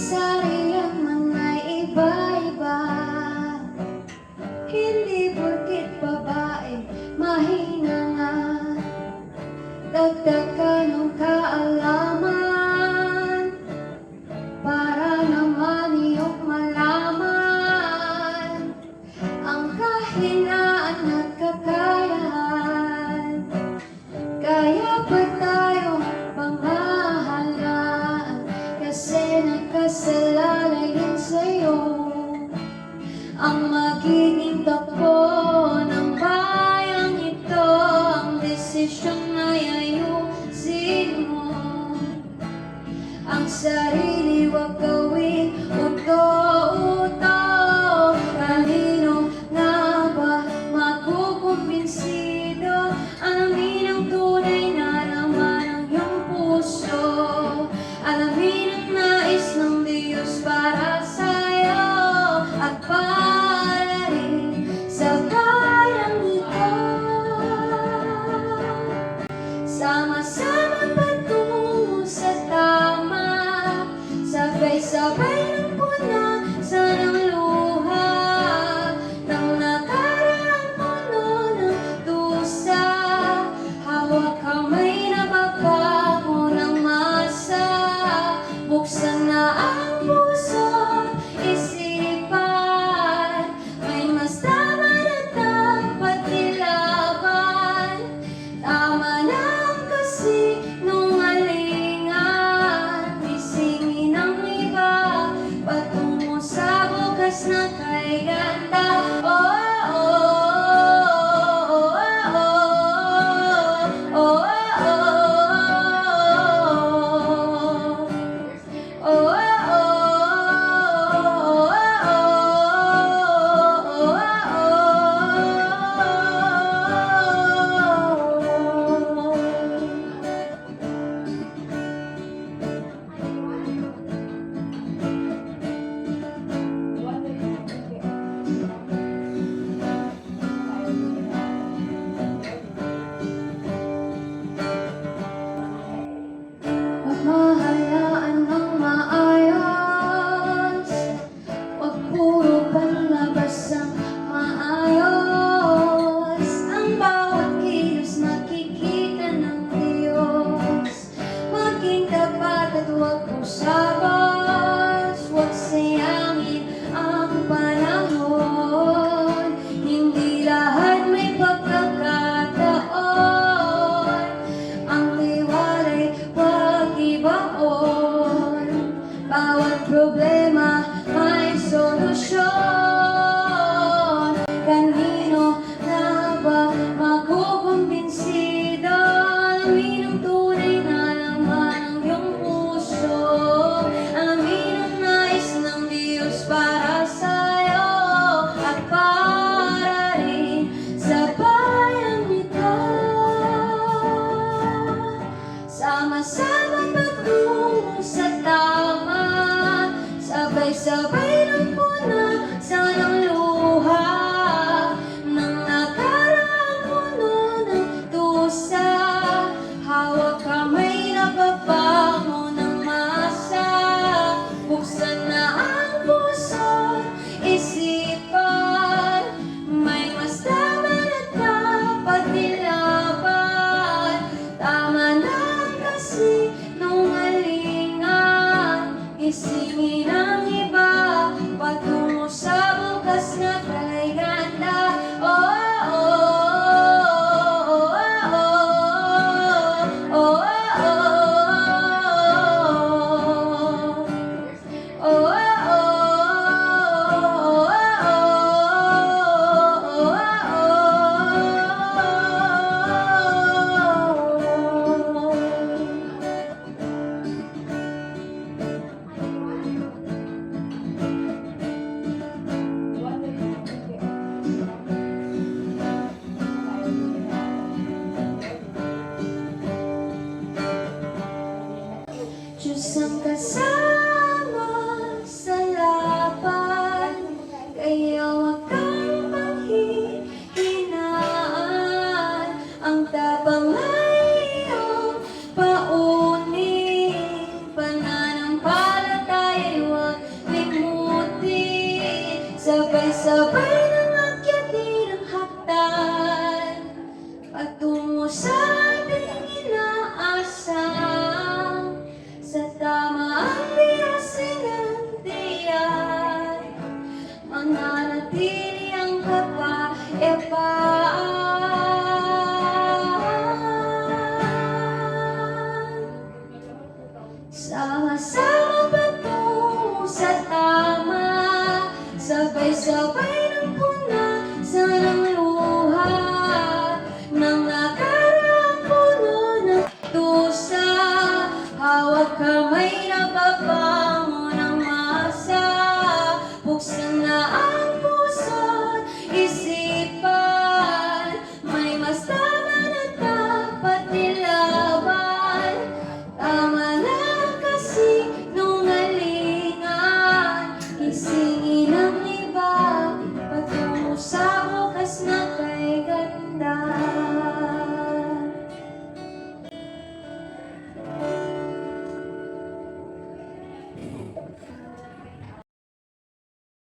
sariling mga iba-iba. Hindi porket babae, mahina nga. Dagdag ka ng kaalaman para naman iyong malaman ang kahinaan at kakayahan. Kaya ba tayong pamahalaan kasi nagkasalalayan sa'yo ang magiging takbo ng bayang ito. Ang desisyon ay ayusin mo ang sarili, wag gawin uto-uto. Kanino nga ba makukumbinsido? Alamin ang tunay na laman ng iyong puso. Alamin ang nais ng Diyos para sa'yo at para rin sa bayang ito. Sama-sama patungo sa tama, sabay-sabay ng punasan ng luha ng nakaraang puno ng dusa. Hawak kamay na babago ng masa, buksan na ang puso, isipan. May mas tama na dapat ilaban. Tama na ang kasinungalingan, gisingin ang iba patungo sa bukas na kay ganda. Oh, oh, oh, oh, oh, oh, oh, mahalaan ng maayos, wag puro panlabas ang maayos. Ang bawat kilos nakikita ng Diyos. Maging tapat at wag kusabas, wag sayangin ang panahon. Hindi lahat may pagkakataon, ang tiwala'y wag ibaon. Bawat problema may solusyon. Kanino na ba makukumbinsido? Alamin ang tunay na laman ng iyong puso. Alamin ang nais ng Diyos para sa'yo at para rin sa bayang ito. Sama-sama patungo sa tama, sabay-sabay ng punasan ng luha ng nakaraang puno ng dusa. Hawak kamay na babango ng masa, buksan na ang puso, isipan. May mas tama na dapat ilaban. Tama na ang kasinungalingan, isingin ang iba patungo sa bukas na kay ganda. Oh, oh, oh, oh, oh, oh, oh, oh. sabay ng punasan ng luha nang nakaraang puno ng dusa. Hawag kamay